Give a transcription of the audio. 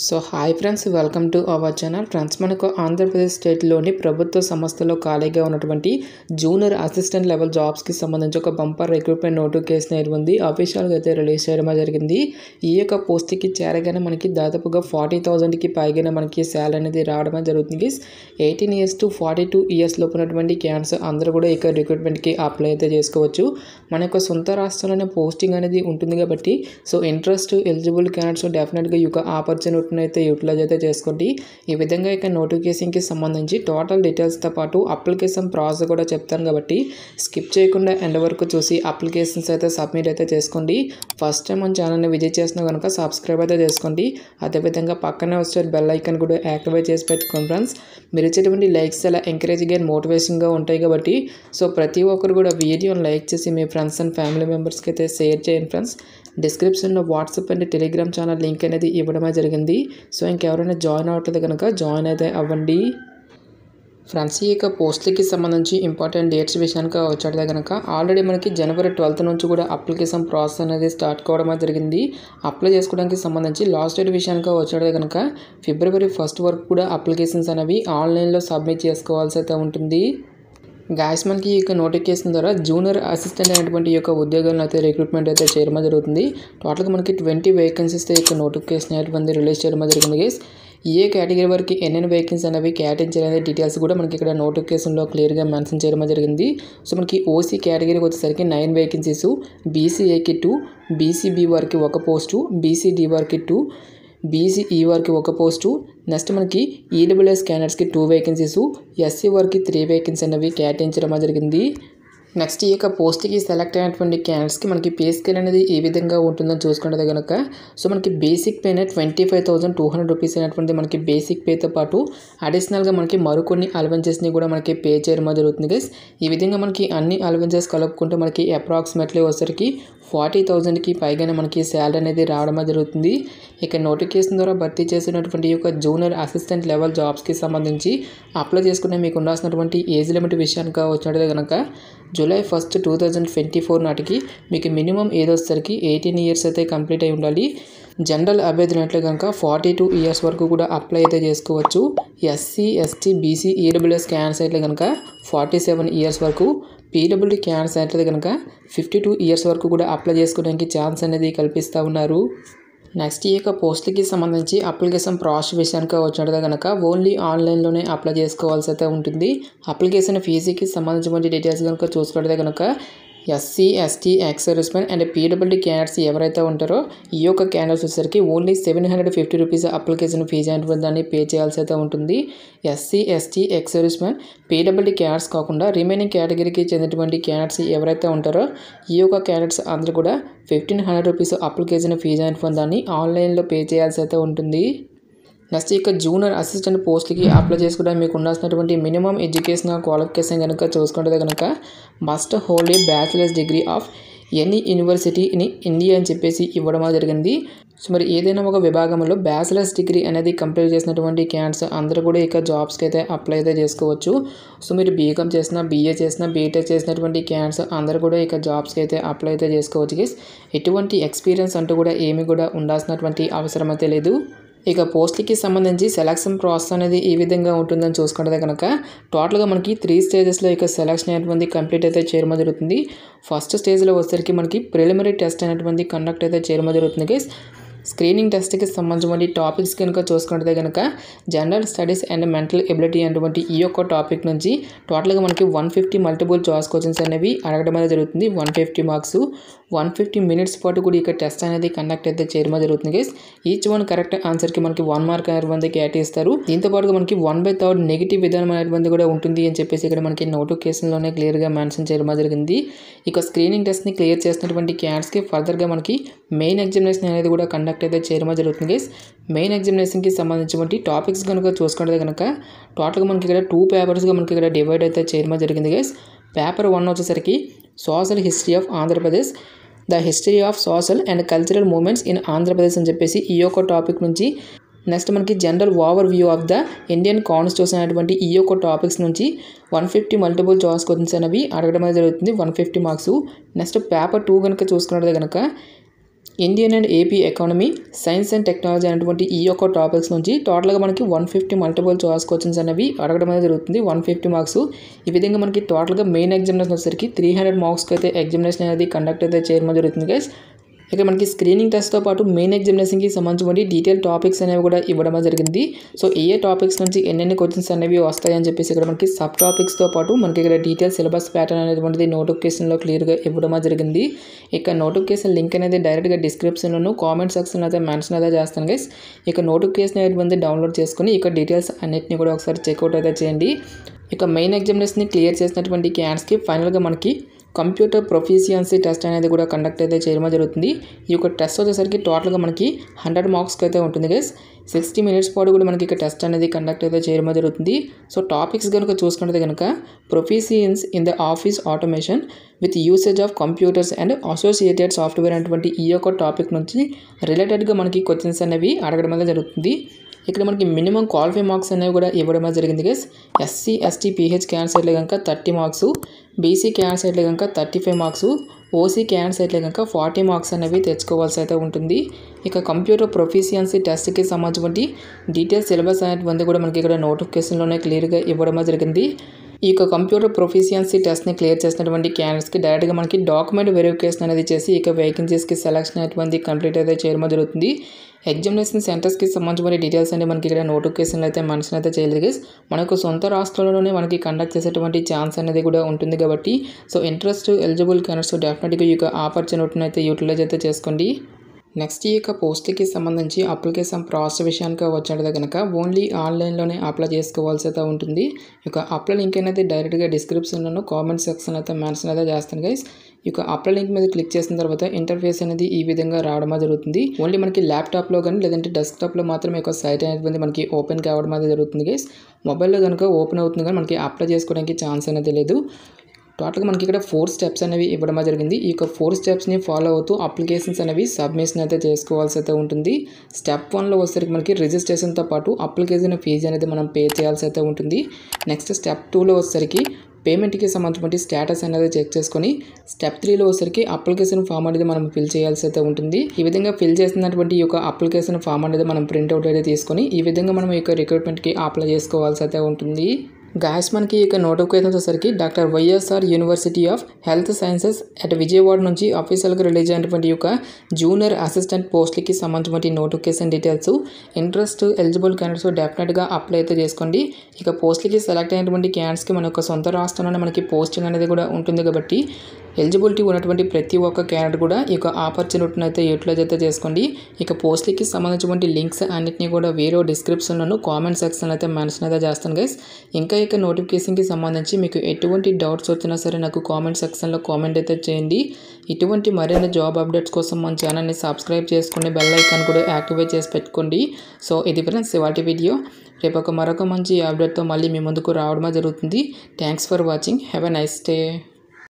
So hi friends, welcome to our channel. Friends, మనకు ఆంధ్రప్రదేశ్ స్టేట్లోని ప్రభుత్వ సంస్థలో ఖాళీగా ఉన్నటువంటి జూనియర్ అసిస్టెంట్ లెవెల్ జాబ్స్కి సంబంధించి ఒక బంపర్ రిక్రూట్మెంట్ నోటిఫికేషన్ అనేది ఉంది. అఫీషియల్గా అయితే రిలీజ్ చేయడం జరిగింది. ఈ యొక్క పోస్ట్కి చేరగానే మనకి దాదాపుగా 40,000కి పైగానే మనకి శాలరీ అనేది రావడం జరుగుతుంది. 18 years to 42 years లోపు ఉన్నటువంటి క్యాండిడేట్స్ అందరూ కూడా ఇక రిక్రూట్మెంట్కి అప్లై అయితే చేసుకోవచ్చు. మన యొక్క సొంత రాష్ట్రంలోనే పోస్టింగ్ అనేది ఉంటుంది కాబట్టి సో ఇంట్రెస్ట్ ఎలిజిబుల్ క్యాండిడేట్స్ డెఫినెట్గా ఈ యొక్క ఆపర్చునిటీ అయితే యూటిలైజ్ అయితే చేసుకోండి. ఈ విధంగా ఇక నోటిఫికేషన్కి సంబంధించి టోటల్ డీటెయిల్స్తో పాటు అప్లికేషన్ ప్రాసెస్ కూడా చెప్తాను కాబట్టి స్కిప్ చేయకుండా ఎండ్ వరకు చూసి అప్లికేషన్స్ అయితే సబ్మిట్ అయితే చేసుకోండి. ఫస్ట్ టైం మన ఛానల్ని విజిట్ చేసినా కనుక సబ్స్క్రైబ్ అయితే చేసుకోండి. అదేవిధంగా పక్కనే వచ్చే బెల్ ఐకాన్ కూడా యాక్టివేట్ చేసి పెట్టుకోండి. ఫ్రెండ్స్, మీరు ఇచ్చేటువంటి లైక్స్ అలా ఎంకరేజింగ్ అండ్ మోటివేషన్గా ఉంటాయి కాబట్టి సో ప్రతి ఒక్కరు కూడా వీడియోని లైక్ చేసి మీ ఫ్రెండ్స్ అండ్ ఫ్యామిలీ మెంబర్స్కి అయితే షేర్ చేయండి. ఫ్రెండ్స్, డిస్క్రిప్షన్లో WhatsApp and Telegram channel link అనేది ఇవ్వడమే జరిగింది. సో ఇంకెవరైనా జాయిన్ అవ్వట్లేదు కనుక జాయిన్ అయితే అవ్వండి. ఫ్రెండ్స్, ఈ యొక్క పోస్ట్లకి సంబంధించి ఇంపార్టెంట్ డేట్స్ విషయానికి వచ్చేదే కనుక ఆల్రెడీ మనకి January 12th నుంచి కూడా అప్లికేషన్ ప్రాసెస్ అనేది స్టార్ట్ కావడం జరిగింది. అప్లై చేసుకోవడానికి సంబంధించి లాస్ట్ డేట్ విషయానికి వచ్చేదే కనుక February 1st వరకు కూడా అప్లికేషన్స్ అనేవి ఆన్లైన్లో సబ్మిట్ చేసుకోవాల్సి అయితే ఉంటుంది. గాయస్, మనకి ఈ యొక్క నోటిఫికేషన్ ద్వారా జూనియర్ అసిస్టెంట్ అనేటువంటి యొక్క ఉద్యోగాలను అయితే రిక్రూట్మెంట్ అయితే చేయడం జరుగుతుంది. టోటల్గా మనకి 20 వేకెన్సీస్ ఈ యొక్క నోటిఫికేషన్ అనేటువంటి రిలీజ్ చేయడం జరిగింది. గైస్, ఏ కేటగిరీ వరకు ఎన్ని వేకెన్సీ అనేవి కేటాయించాలనే డీటెయిల్స్ కూడా మనకి ఇక్కడ నోటిఫికేషన్లో క్లియర్గా మెన్షన్ చేయడం జరిగింది. సో మనకి ఓసీ కేటగిరీకి వచ్చేసరికి 9 వేకెన్సీస్, బీసీఏకి 2, బీసీబీ వారికి 1 పోస్టు, బీసీడీ వారికి 2, బీసీఈ వారికి 1 పోస్టు, నెక్స్ట్ మనకి ఈడబ్ల్యూఎస్ క్యాండిడేట్స్కి 2 వేకెన్సీస్, ఎస్సీ వారికి 3 వేకెన్సీ అనేవి కేటాయించడం జరిగింది. నెక్స్ట్ ఈ యొక్క పోస్ట్కి సెలెక్ట్ అయినటువంటి క్యాండిడేట్స్కి మనకి పే స్కేల్ అనేది ఏ విధంగా ఉంటుందని చూసుకుంటే కనుక సో మనకి బేసిక్ పేనే 25,200 రూపీస్ అనేటువంటి మనకి బేసిక్ పేతో పాటు అడిషనల్గా మనకి మరికొన్ని అలవెన్సెస్ని కూడా మనకి పే చేయడం జరుగుతుంది. గైస్, ఈ విధంగా మనకి అన్ని అలవెన్సెస్ కలుపుకుంటే మనకి అప్రాక్సిమేట్లీ వచ్చరికి 40,000కి పైగానే మనకి శాలరీ అనేది రావడం జరుగుతుంది. ఇక నోటిఫికేషన్ ద్వారా భర్తీ చేసినటువంటి ఈ యొక్క జూనియర్ అసిస్టెంట్ లెవెల్ జాబ్స్కి సంబంధించి అప్లై చేసుకునే మీకు ఉండాల్సినటువంటి ఏజ్ లిమిట్ విషయానికి వచ్చినట్టు కనుక July 1st, 2024 నాటికి మీకు మినిమం ఏజ్ వచ్చేసరికి 18 years అయితే కంప్లీట్ అయి ఉండాలి. జనరల్ అభ్యర్థినట్లు కనుక 42 years వరకు కూడా అప్లై అయితే చేసుకోవచ్చు. SC, ST, BC, EWS candidates అయితే కనుక 47 years వరకు, పీడబ్ల్యూడీ క్యాండిడేట్స్ అయితే కనుక 52 years వరకు కూడా అప్లై చేసుకోవడానికి ఛాన్స్ అనేది కల్పిస్తూ ఉన్నారు. నెక్స్ట్ ఈ యొక్క పోస్ట్కి సంబంధించి అప్లికేషన్ ప్రాసెస్ విషయానికి వచ్చినట్టు కనుక ఓన్లీ ఆన్లైన్లోనే అప్లై చేసుకోవాల్సి అయితే ఉంటుంది. అప్లికేషన్ ఫీజుకి సంబంధించిన డీటెయిల్స్ కనుక చూసుకుంటే కనుక SC, ST, ex servicemen and PWD candidates ఎవరైతే ఉంటారో ఈ యొక్క క్యాండిడేట్స్ వచ్చేసరికి ఓన్లీ 750 రూపీస్ అప్లికేషన్ ఫీజు అనేటువంటి దాన్ని పే చేయాల్సి అయితే ఉంటుంది. SC, ST, ex servicemen, PWD candidates కాకుండా రిమైనింగ్ కేటగిరీకి చెందినటువంటి క్యాండిడేట్స్ ఎవరైతే ఉంటారో ఈ యొక్క క్యాండిడేట్స్ అందరూ కూడా 1,500 రూపీస్ అప్లికేషన్ ఫీజు అనేటువంటి దాన్ని ఆన్లైన్లో పే చేయాల్సి అయితే ఉంటుంది. నెక్స్ట్ ఇక జూనియర్ అసిస్టెంట్ పోస్ట్కి అప్లై చేసుకోవడానికి మీకు ఉండాల్సినటువంటి మినిమం ఎడ్యుకేషనల్ క్వాలిఫికేషన్ కనుక చూసుకుంటే కనుక must hold a bachelors degree of any university in India అని చెప్పేసి ఇవ్వడం జరిగింది. సో మరి ఏదైనా ఒక విభాగంలో బ్యాచిలర్స్ డిగ్రీ అనేది కంప్లీట్ చేసినటువంటి క్యాండిడేట్స్ అందరూ కూడా ఇక జాబ్స్కి అయితే అప్లై అయితే చేసుకోవచ్చు. సో మీరు బీకామ్ చేసినా, బీఏ చేసినా, బీటెక్ చేసినటువంటి క్యాండిడేట్స్ అందరూ కూడా ఇక జాబ్స్కి అయితే అప్లై అయితే చేసుకోవచ్చు. గైస్, ఎటువంటి ఎక్స్పీరియన్స్ అంటూ కూడా ఏమీ కూడా ఉండాల్సినటువంటి అవసరం అయితే లేదు. ఇక పోస్ట్కి సంబంధించి సెలక్షన్ ప్రాసెస్ అనేది ఈ విధంగా ఉంటుందని చూసుకుంటే కనుక టోటల్గా మనకి 3 స్టేజెస్లో ఇక సెలక్షన్ అనేటువంటి కంప్లీట్ అయితే చేయడం జరుగుతుంది. ఫస్ట్ స్టేజ్లో వచ్చేసరికి మనకి ప్రిలిమినరీ టెస్ట్ అనేటువంటి కండక్ట్ అయితే చేయడం జరుగుతుంది. గైస్, స్క్రీనింగ్ టెస్ట్కి సంబంధించిన టాపిక్స్ కనుక చూసుకుంటే కనుక general studies and mental ability అనేటువంటి ఈ యొక్క టాపిక్ నుంచి టోటల్గా మనకి 150 మల్టిపుల్ చాయిస్ క్వశ్చన్స్ అనేవి అడగడం అనేది జరుగుతుంది. 150 మార్క్స్, 150 minutes పాటు కూడా ఇక టెస్ట్ అనేది కండక్ట్ అయితే చేయడం జరుగుతుంది. గైస్, ఈచ్ వన్ కరెక్ట్ ఆన్సర్కి మనకి 1 మార్క్ అనేటువంటి కేటాయిస్తారు. దీంతో పాటుగా మనకి 1/3 నెగిటివ్ విధానం అనేటువంటి కూడా ఉంటుంది అని చెప్పేసి ఇక్కడ మనకి నోటిఫికేషన్లోనే క్లియర్గా మెన్షన్ చేయడం జరిగింది. ఇక స్క్రీనింగ్ టెస్ట్ని క్లియర్ చేసినటువంటి క్యాండిడేట్స్కి ఫర్దర్గా మనకి మెయిన్ ఎగ్జామినేషన్ అనేది కూడా కండక్ట్ అయితే చేయడం జరుగుతుంది. గైస్, మెయిన్ ఎగ్జామినేషన్కి సంబంధించినటువంటి టాపిక్స్ కనుక చూసుకుంటే కనుక టోటల్గా మనకి ఇక్కడ 2 పేపర్స్గా మనకి ఇక్కడ డివైడ్ అయితే చేయడం జరిగింది. గైస్, పేపర్ 1 వచ్చేసరికి social history of Andhra Pradesh, the history of social and cultural movements in Andhra Pradesh అని చెప్పేసి ఈ యొక్క టాపిక్ నుంచి, నెక్స్ట్ మనకి general overview of the Indian constitution అనేటువంటి ఈ యొక్క టాపిక్స్ నుంచి 150 మల్టిపుల్ చాయిస్ క్వశ్చన్స్ అనేవి అడగడం జరుగుతుంది. 150 మార్క్స్. నెక్స్ట్ పేపర్ 2 కనుక చూసుకున్నట్టు కనుక Indian and AP economy, science and technology అనేటువంటి ఈ యొక్క టాపిక్స్ నుంచి టోటల్గా మనకి 150 మల్టిపుల్ చాయిస్ క్వశ్చన్స్ అనేవి అడగడం అనేది జరుగుతుంది. 150 మార్క్స్. ఈ విధంగా మనకి టోటల్గా మెయిన్ ఎగ్జామినేషన్ వచ్చేసరికి 300 మార్క్స్కి అయితే ఎగ్జామినేషన్ అనేది కండక్ట్ అయితే చేయడం జరుగుతుంది గైస్. ఇక్కడ మనకి స్క్రీనింగ్ టెస్ట్తో పాటు మెయిన్ ఎగ్జామినేషన్కి సంబంధించిన డీటెయిల్ టాపిక్స్ అనేవి కూడా ఇవ్వడం జరిగింది. సో ఏ టాపిక్స్ నుంచి ఎన్నెన్ని క్వశ్చన్స్ అనేవి వస్తాయని చెప్పేసి ఇక్కడ మనకి సబ్ టాపిక్స్తో పాటు మనకి ఇక్కడ డీటెయిల్ సిలబస్ ప్యాటర్న్ అనేటువంటిది నోటిఫికేషన్లో క్లియర్గా ఇవ్వడం జరిగింది. ఇక నోటిఫికేషన్ లింక్ అనేది డైరెక్ట్గా డిస్క్రిప్షన్లోను కామెంట్ సెక్షన్లో అయితే మెన్షన్ అయితే చేస్తాను గైస్. ఇక నోటిఫికేషన్ అనేది డౌన్లోడ్ చేసుకుని ఇక డీటెయిల్స్ అన్నిటిని కూడా ఒకసారి చెక్అవుట్ అయితే చేయండి. ఇక మెయిన్ ఎగ్జామినేషన్ని క్లియర్ చేసినటువంటి క్యాండిడేట్స్కి ఫైనల్గా మనకి కంప్యూటర్ ప్రొఫిషియన్సీ టెస్ట్ అనేది కూడా కండక్ట్ అయితే చేయడం జరుగుతుంది. ఈ యొక్క టెస్ట్ వచ్చేసరికి టోటల్గా మనకి 100 మార్క్స్కి అయితే ఉంటుంది గైస్. 60 మినిట్స్ పాటు కూడా మనకి ఇక టెస్ట్ అనేది కండక్ట్ అయితే చేయడం జరుగుతుంది. సో టాపిక్స్ కనుక చూసుకుంటే కనుక proficiency in the office automation with usage of computers and associated software అనేటువంటి ఈ యొక్క టాపిక్ నుంచి రిలేటెడ్గా మనకి క్వశ్చన్స్ అనేవి అడగడం అనేది జరుగుతుంది. ఇక్కడ మనకి మినిమం క్వాలిఫై మార్క్స్ అనేవి కూడా ఇవ్వడం జరిగింది గైస్. ఎస్సీ ఎస్టీ పీహెచ్ క్యాండిడేట్స్లో కనుక 30 మార్క్స్, బీసీ క్యాండిడేట్స్లో కనుక 35 మార్క్స్, ఓసీ క్యాండిడేట్స్లో కనుక 40 మార్క్స్ అనేవి తెచ్చుకోవాల్సి అయితే ఉంటుంది. ఇక కంప్యూటర్ ప్రొఫిషియన్సీ టెస్ట్కి సంబంధించి డీటెయిల్ సిలబస్ అనేటువంటి కూడా మనకి ఇక్కడ నోటిఫికేషన్లోనే క్లియర్గా ఇవ్వడం జరిగింది. ఈ యొక్క కంప్యూటర్ ప్రొఫిషియన్సీ టెస్ట్ని క్లియర్ చేసినటువంటి క్యాండిడేట్స్కి డైరెక్ట్గా మనకి డాక్యుమెంట్ వెరిఫికేషన్ అనేది చేసి ఇక వేకెన్సీస్కి సెలక్షన్ అనేటువంటి కంప్లీట్ అయితే చేయడం జరుగుతుంది. ఎగ్జామినేషన్ సెంటర్స్కి సంబంధించిన డీటెయిల్స్ అంటే మనకి ఇక్కడ నోటిఫికేషన్లో అయితే మెన్షన్ అయితే చేయలేదు గైస్. మనకు సొంత రాష్ట్రంలోనే మనకి కండక్ట్ చేసేటువంటి ఛాన్స్ అనేది కూడా ఉంటుంది కాబట్టి సో ఇంట్రెస్ట్ ఎలిజిబుల్ క్యాండిడేట్స్ డెఫినెట్గా ఈ యొక్క ఆపర్చునిటీని అయితే యూటిలైజ్ అయితే చేసుకోండి. నెక్స్ట్ ఈ యొక్క పోస్ట్కి సంబంధించి అప్లికేషన్ ప్రాసెస్ విషయానికి వచ్చినట్టు కనుక ఓన్లీ ఆన్లైన్లోనే అప్లై చేసుకోవాల్సి అయితే ఉంటుంది. ఇక అప్లై లింక్ అనేది డైరెక్ట్గా డిస్క్రిప్షన్లోనూ కామెంట్ సెక్షన్ అయితే మెన్షన్ అయితే చేస్తాను గైస్. ఇక అప్లై లింక్ మీద క్లిక్ చేసిన తర్వాత ఇంటర్ఫేస్ అనేది ఈ విధంగా రావడం జరుగుతుంది. ఓన్లీ మనకి ల్యాప్టాప్లో కానీ లేదంటే డెస్క్టాప్లో మాత్రమే ఒక సైట్ అనేది మనకి ఓపెన్ కావడం అనేది జరుగుతుంది గైస్. మొబైల్లో కనుక ఓపెన్ అవుతుంది కానీ మనకి అప్లై చేసుకోవడానికి ఛాన్స్ అనేది లేదు. టోటల్గా మనకి ఇక్కడ 4 స్టెప్స్ అనేవి ఇవ్వడం జరిగింది. ఈ యొక్క 4 స్టెప్స్ని ఫాలో అవుతూ అప్లికేషన్స్ అనేవి సబ్మిషన్ అయితే చేసుకోవాల్సి అయితే ఉంటుంది. స్టెప్ 1లో వచ్చేసరికి మనకి రిజిస్ట్రేషన్తో పాటు అప్లికేషన్ ఫీజు అనేది మనం పే చేయాల్సి అయితే ఉంటుంది. నెక్స్ట్ స్టెప్ 2లో వచ్చేసరికి పేమెంట్కి సంబంధించిన స్టేటస్ అనేది చెక్ చేసుకొని స్టెప్ 3లో వచ్చేసరికి అప్లికేషన్ ఫామ్ అనేది మనం ఫిల్ చేయాల్సి అయితే ఉంటుంది. ఈ విధంగా ఫిల్ చేసినటువంటి ఈ యొక్క అప్లికేషన్ ఫామ్ అనేది మనం ప్రింట్అవుట్ అయితే తీసుకొని ఈ విధంగా మనం ఈ యొక్క రిక్రూట్మెంట్కి అప్లై చేసుకోవాల్సి అయితే ఉంటుంది. గాయస్ మనకి ఇక నోటిఫికేషన్ వచ్చేసరికి doctor YSR university of health sciences at Vijayawada నుంచి అఫీషియల్గా రిలీజ్ అయినటువంటి యొక్క జూనియర్ అసిస్టెంట్ పోస్ట్లకి సంబంధించిన notification details interest eligible candidates డెఫినెట్గా అప్లై అయితే చేసుకోండి. ఇక పోస్ట్లకి సెలెక్ట్ అయినటువంటి క్యాండిడేట్స్కి మన యొక్క సొంత రాష్ట్రంలోనే మనకి పోస్టింగ్ అనేది కూడా ఉంటుంది కాబట్టి ఎలిజిబిలిటీ ఉన్నటువంటి ప్రతి ఒక్క క్యాండిడేట్ కూడా ఈ యొక్క ఆపర్చునిటీని అయితే యూటిలైజ్ అయితే చేసుకోండి. ఇక పోస్ట్లకి సంబంధించినటువంటి లింక్స్ అన్నింటినీ కూడా వీడియో డిస్క్రిప్షన్లోను కామెంట్ సెక్షన్లో అయితే మెన్షన్ అయితే చేస్తాను గైస్. ఇంకా ఇక నోటిఫికేషన్కి సంబంధించి మీకు ఎటువంటి డౌట్స్ వచ్చినా సరే నాకు కామెంట్ సెక్షన్లో కామెంట్ అయితే చేయండి. ఇటువంటి మరిన్ని జాబ్ అప్డేట్స్ కోసం మన ఛానల్ని సబ్స్క్రైబ్ చేసుకుని బెల్ ఐకాన్ కూడా యాక్టివేట్ చేసి పెట్టుకోండి. సో ఇది ఫ్రెండ్స్ ఇవాటి వీడియో. రేపు మరొక మంచి అప్డేట్తో మళ్ళీ మీ ముందుకు రావడమే జరుగుతుంది. Thanks for watching. Have a nice day.